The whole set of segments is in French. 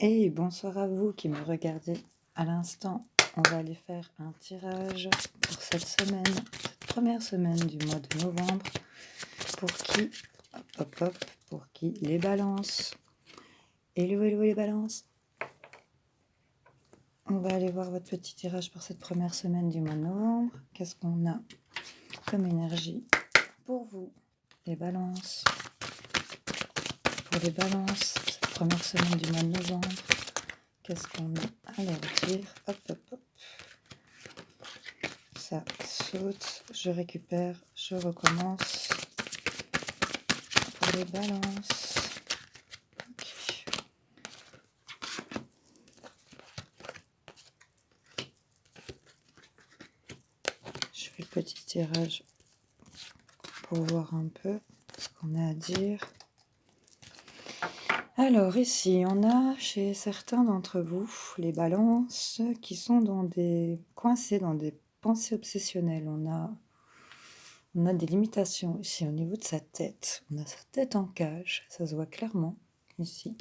Et bonsoir à vous qui me regardez à l'instant. On va aller faire un tirage pour cette semaine, cette première semaine du mois de novembre. Pour qui, pour qui les balances. Hello les balances. On va aller voir votre petit tirage pour cette première semaine du mois de novembre. Qu'est-ce qu'on a comme énergie pour vous, les balances? Pour les balances, cette première semaine du mois de novembre. Qu'est-ce qu'on a à leur dire? Hop. Ça saute, je récupère, je recommence. Pour les balances. Okay. Je fais le petit tirage pour voir un peu ce qu'on a à dire. Alors ici, on a chez certains d'entre vous les balances qui sont coincés dans des pensées obsessionnelles. On a des limitations ici au niveau de sa tête. On a sa tête en cage, ça se voit clairement ici.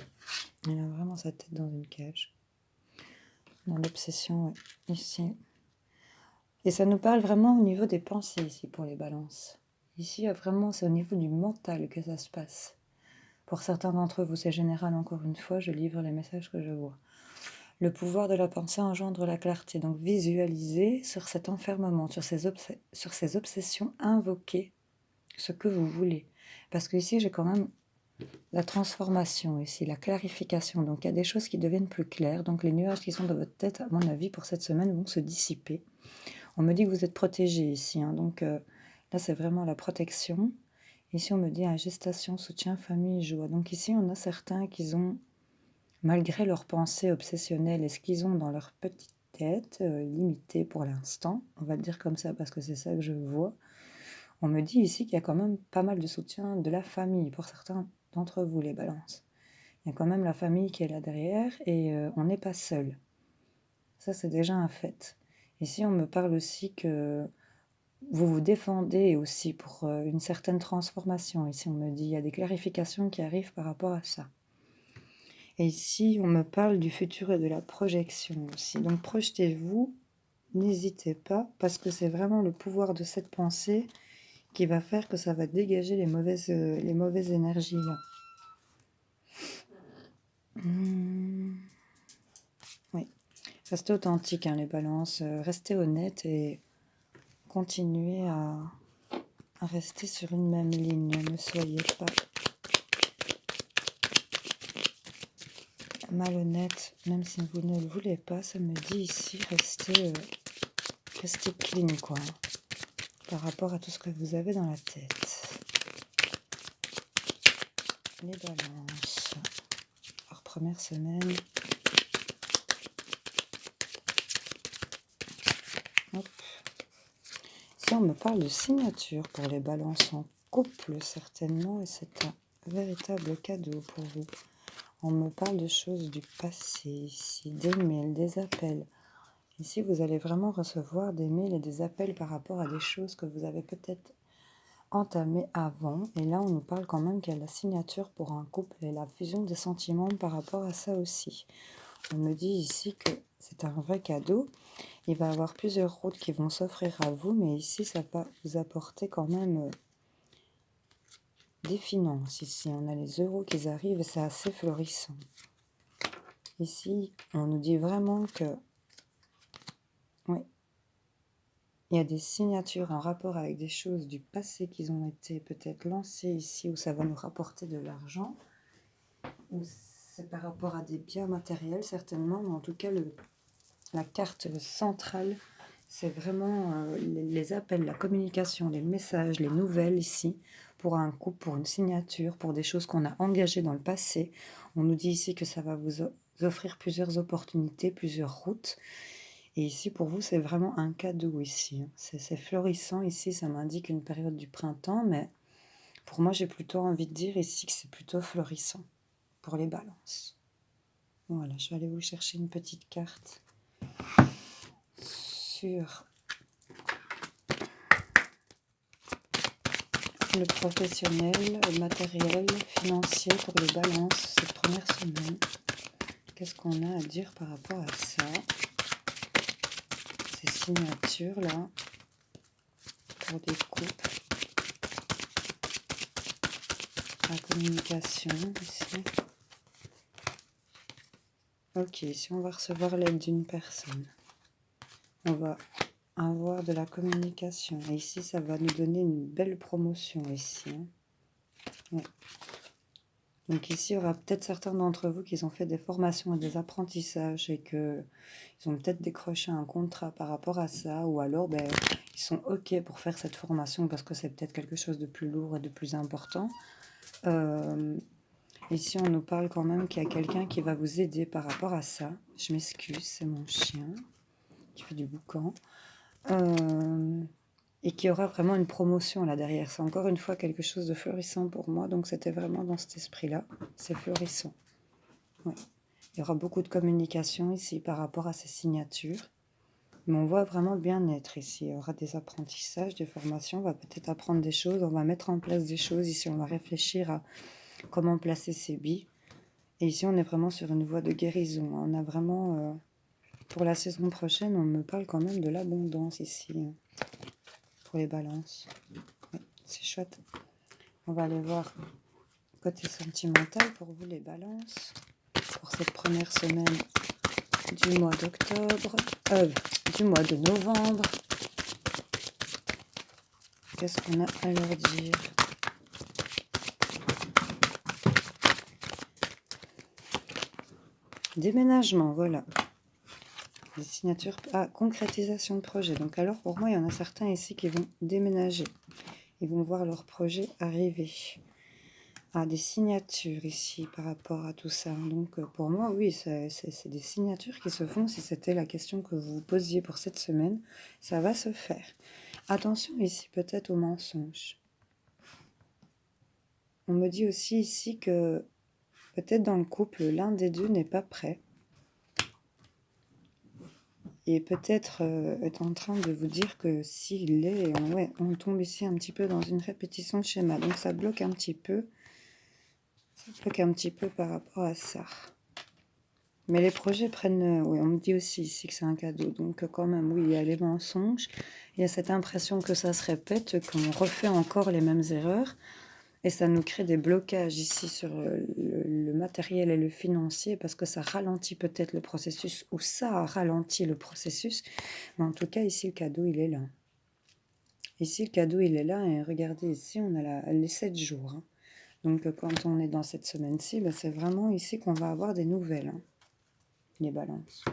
Il a vraiment sa tête dans une cage. Dans l'obsession, ouais, ici. Et ça nous parle vraiment au niveau des pensées ici pour les balances. Ici, vraiment, c'est au niveau du mental que ça se passe. Pour certains d'entre vous, c'est général, encore une fois, je livre les messages que je vois. Le pouvoir de la pensée engendre la clarté. Donc, visualisez sur cet enfermement, sur ces obsessions, invoquez ce que vous voulez. Parce que ici, j'ai quand même la transformation, ici, la clarification. Donc, il y a des choses qui deviennent plus claires. Donc, les nuages qui sont dans votre tête, à mon avis, pour cette semaine, vont se dissiper. On me dit que vous êtes protégé ici. Donc, là, c'est vraiment la protection. Ici, on me dit gestation, soutien, famille, joie. Donc ici, on a certains qui ont, malgré leurs pensées obsessionnelles et ce qu'ils ont dans leur petite tête, limitée pour l'instant, on va le dire comme ça parce que c'est ça que je vois, on me dit ici qu'il y a quand même pas mal de soutien de la famille pour certains d'entre vous, les balances. Il y a quand même la famille qui est là derrière et on n'est pas seul. Ça, c'est déjà un fait. Ici, on me parle aussi que vous vous défendez aussi pour une certaine transformation. Ici, on me dit il y a des clarifications qui arrivent par rapport à ça. Et ici, on me parle du futur et de la projection aussi. Donc, projetez-vous, n'hésitez pas, parce que c'est vraiment le pouvoir de cette pensée qui va faire que ça va dégager les mauvaises énergies là. Oui, restez authentique, les balances, restez honnête et continuez à rester sur une même ligne. Ne soyez pas malhonnête, même si vous ne le voulez pas. Ça me dit ici, restez clean, quoi, par rapport à tout ce que vous avez dans la tête. Les balances. Alors, première semaine. Hop. Ici, on me parle de signature pour les balances en couple, certainement, et c'est un véritable cadeau pour vous. On me parle de choses du passé, ici, des mails, des appels. Ici, vous allez vraiment recevoir des mails et des appels par rapport à des choses que vous avez peut-être entamées avant. Et là, on nous parle quand même qu'il y a la signature pour un couple et la fusion des sentiments par rapport à ça aussi. On me dit ici que c'est un vrai cadeau. Il va y avoir plusieurs routes qui vont s'offrir à vous, mais ici, ça va vous apporter quand même des finances. Ici, on a les euros qui arrivent et c'est assez florissant. Ici, on nous dit vraiment que oui, il y a des signatures en rapport avec des choses du passé qui ont été peut-être lancées ici, où ça va nous rapporter de l'argent, ou c'est par rapport à des biens matériels certainement, mais en tout cas, la carte centrale, c'est vraiment les appels, la communication, les messages, les nouvelles ici, pour un couple, pour une signature, pour des choses qu'on a engagées dans le passé. On nous dit ici que ça va vous offrir plusieurs opportunités, plusieurs routes. Et ici, pour vous, c'est vraiment un cadeau ici. C'est florissant ici, ça m'indique une période du printemps, mais pour moi, j'ai plutôt envie de dire ici que c'est plutôt florissant pour les balances. Voilà, je vais aller vous chercher une petite carte sur le professionnel, le matériel, financier pour les balances cette première semaine. Qu'est-ce qu'est-ce qu'on a à dire par rapport à ça? Ces signatures-là, pour des couples. La communication ici. Ok, si on va recevoir l'aide d'une personne, on va avoir de la communication. Et ici, ça va nous donner une belle promotion ici. Ouais. Donc ici, il y aura peut-être certains d'entre vous qui ont fait des formations et des apprentissages et qu'ils ont peut-être décroché un contrat par rapport à ça. Ou alors, ils sont OK pour faire cette formation parce que c'est peut-être quelque chose de plus lourd et de plus important. Ici, on nous parle quand même qu'il y a quelqu'un qui va vous aider par rapport à ça. Je m'excuse, c'est mon chien qui fait du boucan. Et qu'il y aura vraiment une promotion là derrière. C'est encore une fois quelque chose de florissant pour moi. Donc, c'était vraiment dans cet esprit-là. C'est florissant. Ouais. Il y aura beaucoup de communication ici par rapport à ces signatures. Mais on voit vraiment le bien-être ici. Il y aura des apprentissages, des formations. On va peut-être apprendre des choses. On va mettre en place des choses. Ici, on va réfléchir à comment placer ces billes. Et ici, on est vraiment sur une voie de guérison. On a vraiment, pour la saison prochaine, on me parle quand même de l'abondance ici, pour les balances. Ouais, c'est chouette. On va aller voir côté sentimental pour vous, les balances, pour cette première semaine du mois d'octobre, du mois de novembre. Qu'est-ce qu'on a à leur dire? Déménagement, voilà. Des signatures à concrétisation de projet. Donc alors pour moi, il y en a certains ici qui vont déménager. Ils vont voir leur projet arriver. Ah, des signatures ici par rapport à tout ça. Donc pour moi, oui, c'est des signatures qui se font. Si c'était la question que vous vous posiez pour cette semaine, ça va se faire. Attention ici peut-être aux mensonges. On me dit aussi ici que peut-être dans le couple, l'un des deux n'est pas prêt. Et peut-être est en train de vous dire que s'il l'est, on tombe ici un petit peu dans une répétition de schéma. Donc ça bloque un petit peu. Ça bloque un petit peu par rapport à ça. Mais les projets prennent... oui, on me dit aussi ici que c'est un cadeau. Donc quand même, oui, il y a les mensonges. Il y a cette impression que ça se répète, qu'on refait encore les mêmes erreurs. Et ça nous crée des blocages ici sur le matériel et le financier parce que ça ralentit peut-être le processus ou ça a ralenti le processus. Mais en tout cas, ici, le cadeau, il est là. Ici, le cadeau, il est là. Et regardez, ici, on a les 7 jours. Hein. Donc, quand on est dans cette semaine-ci, c'est vraiment ici qu'on va avoir des nouvelles. Hein, les balances.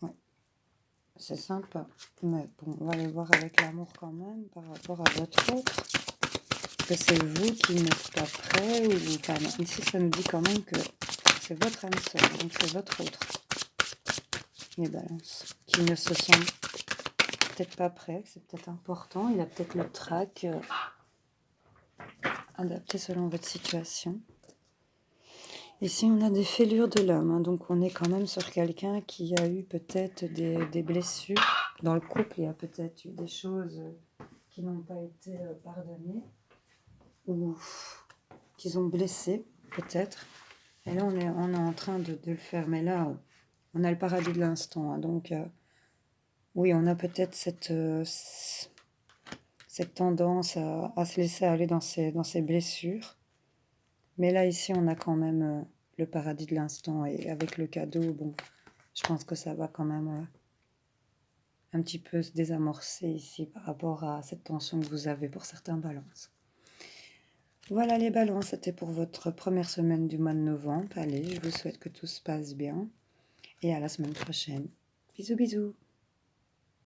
Ouais. C'est sympa. Mais bon, on va aller voir avec l'amour quand même par rapport à votre autre. Que c'est vous qui n'êtes pas prêt ou enfin, non. Ici ça nous dit quand même que c'est votre âme sœur, donc c'est votre autre, les balances, qui ne se sont peut-être pas prêts, c'est peut-être important, il a peut-être le trac adapté selon votre situation. Ici on a des fêlures de l'homme, hein, donc on est quand même sur quelqu'un qui a eu peut-être des blessures. Dans le couple, il y a peut-être eu des choses qui n'ont pas été pardonnées. Ou qu'ils ont blessé, peut-être. Et là, on est en train de le faire. Mais là, on a le paradis de l'instant. Hein, donc, oui, on a peut-être cette tendance à se laisser aller dans ces blessures. Mais là, ici, on a quand même le paradis de l'instant. Et avec le cadeau, bon, je pense que ça va quand même un petit peu se désamorcer ici par rapport à cette tension que vous avez pour certains balances. Voilà les balances, c'était pour votre première semaine du mois de novembre. Allez, je vous souhaite que tout se passe bien et à la semaine prochaine. Bisous bisous.